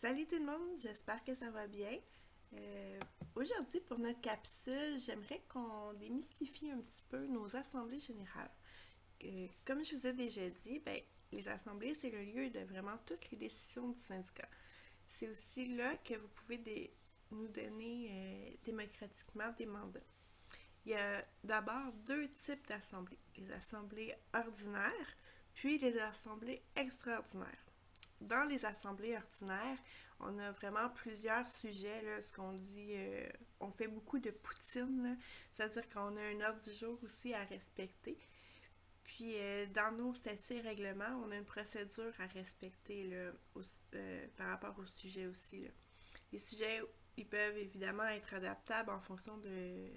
Salut tout le monde, j'espère que ça va bien. Aujourd'hui, pour notre capsule, j'aimerais qu'on démystifie un petit peu nos assemblées générales. Comme je vous ai déjà dit, les assemblées, c'est le lieu de vraiment toutes les décisions du syndicat. C'est aussi là que vous pouvez nous donner démocratiquement des mandats. Il y a d'abord deux types d'assemblées, les assemblées ordinaires, puis les assemblées extraordinaires. Dans les assemblées ordinaires, on a vraiment plusieurs sujets, là, ce qu'on dit, on fait beaucoup de poutine, c'est-à-dire qu'on a un ordre du jour aussi à respecter. Puis dans nos statuts et règlements, on a une procédure à respecter là, par rapport aux sujets aussi. Là. Les sujets, ils peuvent évidemment être adaptables en fonction de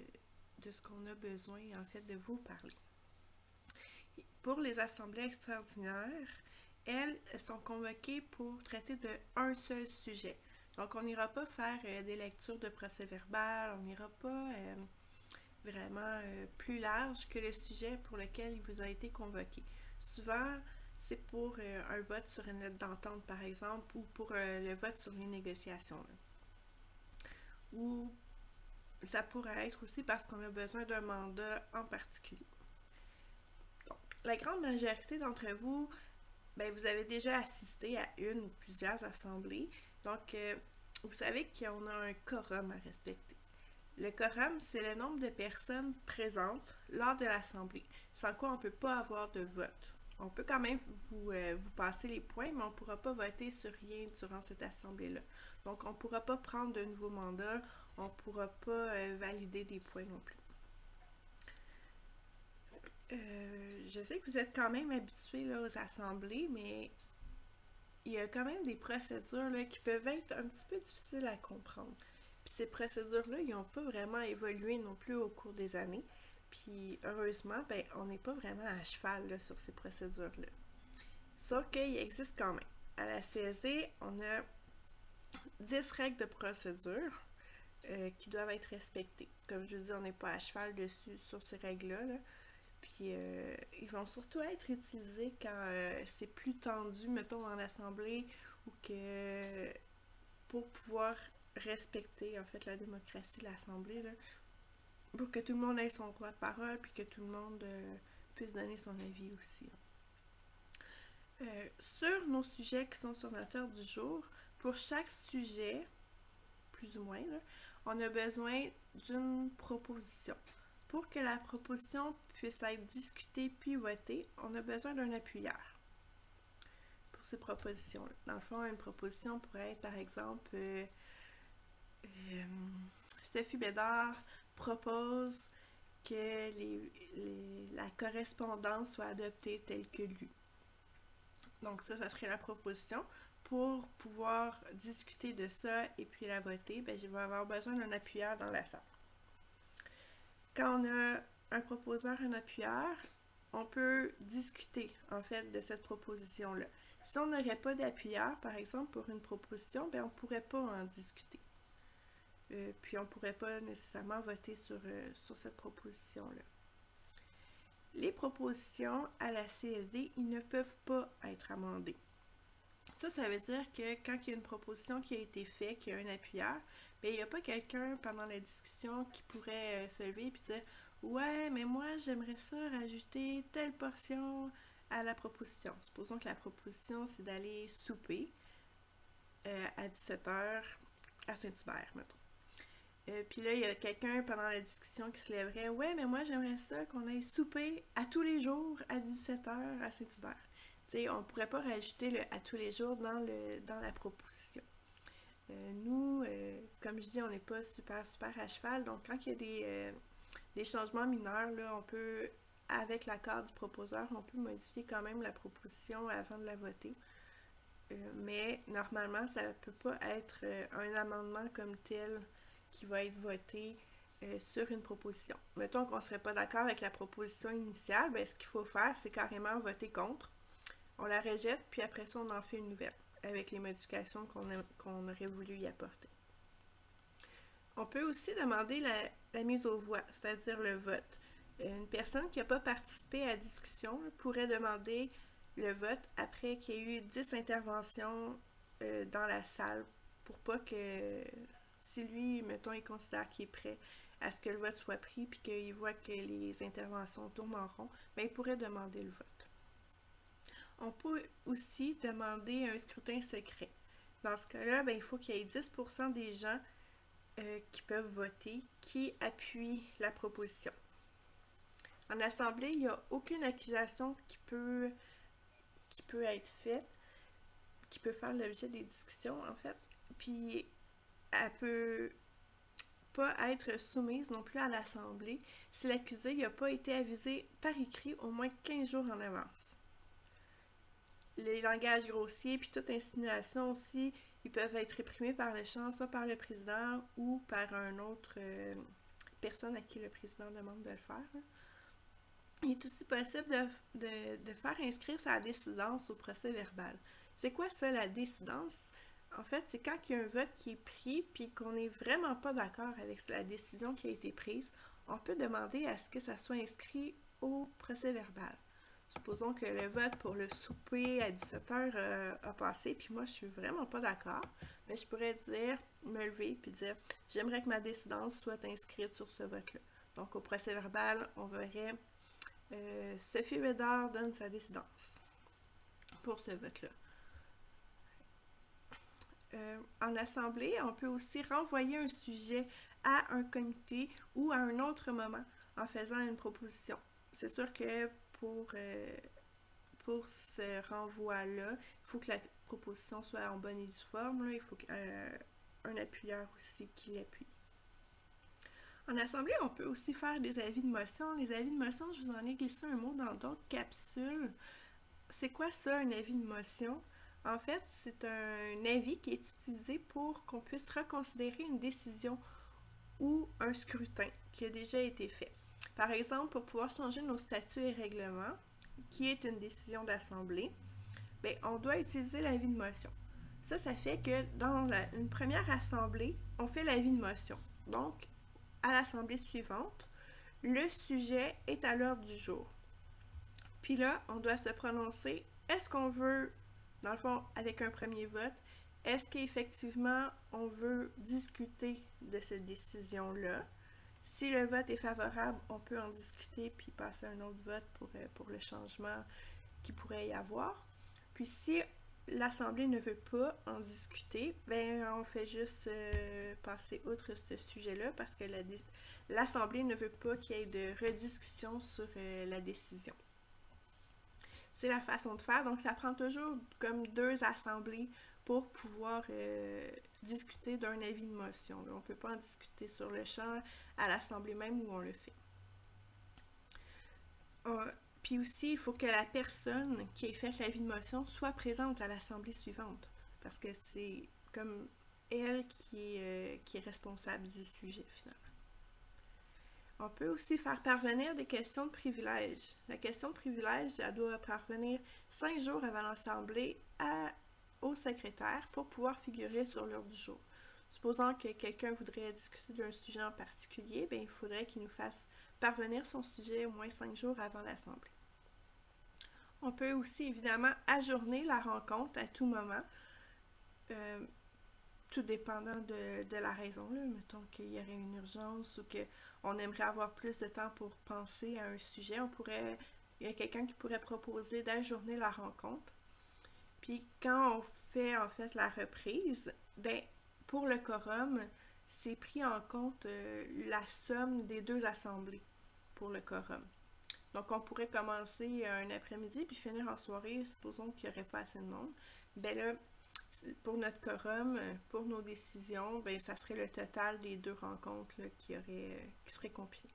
ce qu'on a besoin, en fait, de vous parler. Pour les assemblées extraordinaires, elles sont convoquées pour traiter d'un seul sujet. Donc, on n'ira pas faire des lectures de procès-verbal, on n'ira pas vraiment plus large que le sujet pour lequel il vous a été convoqué. Souvent, c'est pour un vote sur une lettre d'entente, par exemple, ou pour le vote sur les négociations. Là. Ou ça pourrait être aussi parce qu'on a besoin d'un mandat en particulier. Donc, la grande majorité d'entre vous, vous avez déjà assisté à une ou plusieurs assemblées. Donc, vous savez qu'on a un quorum à respecter. Le quorum, c'est le nombre de personnes présentes lors de l'assemblée, sans quoi on ne peut pas avoir de vote. On peut quand même vous passer les points, mais on ne pourra pas voter sur rien durant cette assemblée-là. Donc, on ne pourra pas prendre de nouveaux mandats, on ne pourra pas valider des points non plus. Je sais que vous êtes quand même habitués là, aux assemblées, mais il y a quand même des procédures là, qui peuvent être un petit peu difficiles à comprendre. Puis ces procédures-là, ils n'ont pas vraiment évolué non plus au cours des années. Puis heureusement, on n'est pas vraiment à cheval là, sur ces procédures-là. Sauf qu'il existe quand même. À la CSD, on a 10 règles de procédure qui doivent être respectées. Comme je vous dis, on n'est pas à cheval dessus sur ces règles-là. Là. Puis ils vont surtout être utilisés quand c'est plus tendu, mettons, en assemblée, ou que pour pouvoir respecter, en fait, la démocratie de l'assemblée, là, pour que tout le monde ait son droit de parole, puis que tout le monde puisse donner son avis aussi. Sur nos sujets qui sont sur notre ordre du jour, pour chaque sujet, plus ou moins, là, on a besoin d'une proposition. Pour que la proposition puisse être discutée puis votée, on a besoin d'un appuyeur pour ces propositions-là. Dans le fond, une proposition pourrait être, par exemple, Sophie Bédard propose que la correspondance soit adoptée telle que lue. Donc ça serait la proposition. Pour pouvoir discuter de ça et puis la voter, je vais avoir besoin d'un appuyeur dans la salle. Quand on a un proposeur, un appuyeur, on peut discuter en fait de cette proposition-là. Si on n'aurait pas d'appuyeur, par exemple, pour une proposition, on ne pourrait pas en discuter. Puis on ne pourrait pas nécessairement voter sur cette proposition-là. Les propositions à la CSD, ils ne peuvent pas être amendées. Ça veut dire que quand il y a une proposition qui a été faite, qu'il y a un appuyeur, il n'y a pas quelqu'un pendant la discussion qui pourrait se lever et dire « Ouais, mais moi, j'aimerais ça rajouter telle portion à la proposition. » Supposons que la proposition, c'est d'aller souper à 17h à Saint-Hubert, mettons. Puis là, il y a quelqu'un pendant la discussion qui se lèverait « Ouais, mais moi, j'aimerais ça qu'on aille souper à tous les jours à 17h à Saint-Hubert. » T'sais, on ne pourrait pas rajouter le « à tous les jours » dans la proposition. Nous, comme je dis, on n'est pas super à cheval, donc quand il y a des changements mineurs, là, on peut, avec l'accord du proposeur, on peut modifier quand même la proposition avant de la voter. Mais normalement, ça ne peut pas être un amendement comme tel qui va être voté sur une proposition. Mettons qu'on ne serait pas d'accord avec la proposition initiale, ce qu'il faut faire, c'est carrément voter contre. On la rejette, puis après ça, on en fait une nouvelle, avec les modifications qu'on aurait voulu y apporter. On peut aussi demander la mise aux voix, c'est-à-dire le vote. Une personne qui n'a pas participé à la discussion pourrait demander le vote après qu'il y ait eu 10 interventions dans la salle pour pas que, si lui, mettons, il considère qu'il est prêt à ce que le vote soit pris puis qu'il voit que les interventions tournent en rond, bien, il pourrait demander le vote. On peut aussi demander un scrutin secret. Dans ce cas-là, bien, il faut qu'il y ait 10% des gens qui peuvent voter qui appuient la proposition. En assemblée, il n'y a aucune accusation qui peut être faite, qui peut faire l'objet des discussions, en fait. Puis, elle peut pas être soumise non plus à l'Assemblée si l'accusé n'a pas été avisé par écrit au moins 15 jours en avance. Les langages grossiers puis toute insinuation aussi, ils peuvent être réprimés par le champ, soit par le président ou par une autre personne à qui le président demande de le faire. Il est aussi possible de faire inscrire sa décidence au procès verbal. C'est quoi ça, la décidence? En fait, c'est quand il y a un vote qui est pris puis qu'on n'est vraiment pas d'accord avec la décision qui a été prise, on peut demander à ce que ça soit inscrit au procès verbal. Supposons que le vote pour le souper à 17h a passé, puis moi je suis vraiment pas d'accord, mais je pourrais me lever puis dire j'aimerais que ma décidence soit inscrite sur ce vote-là. Donc au procès verbal, on verrait Sophie Bédard donne sa décidence pour ce vote-là. En assemblée, on peut aussi renvoyer un sujet à un comité ou à un autre moment en faisant une proposition. C'est sûr que pour ce renvoi-là, il faut que la proposition soit en bonne et due forme. Là. Il faut un appuyeur aussi qui l'appuie. En assemblée, on peut aussi faire des avis de motion. Les avis de motion, je vous en ai glissé un mot dans d'autres capsules. C'est quoi ça, un avis de motion? En fait, c'est un avis qui est utilisé pour qu'on puisse reconsidérer une décision ou un scrutin qui a déjà été fait. Par exemple, pour pouvoir changer nos statuts et règlements, qui est une décision d'assemblée, bien, on doit utiliser l'avis de motion. Ça fait que dans une première assemblée, on fait l'avis de motion. Donc, à l'assemblée suivante, le sujet est à l'ordre du jour. Puis là, on doit se prononcer, est-ce qu'on veut, dans le fond, avec un premier vote, est-ce qu'effectivement on veut discuter de cette décision-là? Si le vote est favorable, on peut en discuter puis passer à un autre vote pour le changement qu'il pourrait y avoir. Puis si l'Assemblée ne veut pas en discuter, ben on fait juste passer outre ce sujet-là parce que l'Assemblée ne veut pas qu'il y ait de rediscussion sur la décision. C'est la façon de faire, donc ça prend toujours comme 2 assemblées pour pouvoir discuter d'un avis de motion. On ne peut pas en discuter sur le champ à l'Assemblée même où on le fait. Puis aussi, il faut que la personne qui ait fait l'avis de motion soit présente à l'Assemblée suivante, parce que c'est comme elle qui est responsable du sujet finalement. On peut aussi faire parvenir des questions de privilège. La question de privilège, elle doit parvenir 5 jours avant l'Assemblée au secrétaire pour pouvoir figurer sur l'ordre du jour. Supposons que quelqu'un voudrait discuter d'un sujet en particulier, bien, il faudrait qu'il nous fasse parvenir son sujet au moins 5 jours avant l'Assemblée. On peut aussi évidemment ajourner la rencontre à tout moment, tout dépendant de la raison. Là. Mettons qu'il y aurait une urgence ou qu'on aimerait avoir plus de temps pour penser à un sujet, il y a quelqu'un qui pourrait proposer d'ajourner la rencontre. Puis quand on fait en fait la reprise, ben pour le quorum, c'est pris en compte la somme des 2 assemblées pour le quorum. Donc on pourrait commencer un après-midi puis finir en soirée, supposons qu'il n'y aurait pas assez de monde. Ben là, pour notre quorum, pour nos décisions, ben ça serait le total des 2 rencontres là, qui seraient compilées.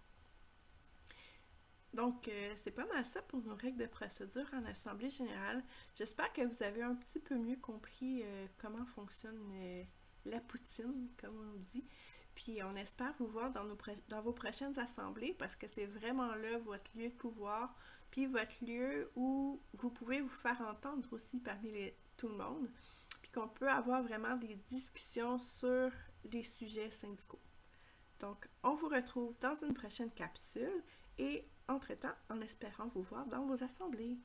Donc, c'est pas mal ça pour nos règles de procédure en Assemblée générale. J'espère que vous avez un petit peu mieux compris comment fonctionne la poutine, comme on dit. Puis, on espère vous voir dans vos prochaines assemblées parce que c'est vraiment là votre lieu de pouvoir, puis votre lieu où vous pouvez vous faire entendre aussi parmi tout le monde, puis qu'on peut avoir vraiment des discussions sur les sujets syndicaux. Donc, on vous retrouve dans une prochaine capsule et entre-temps, en espérant vous voir dans vos assemblées.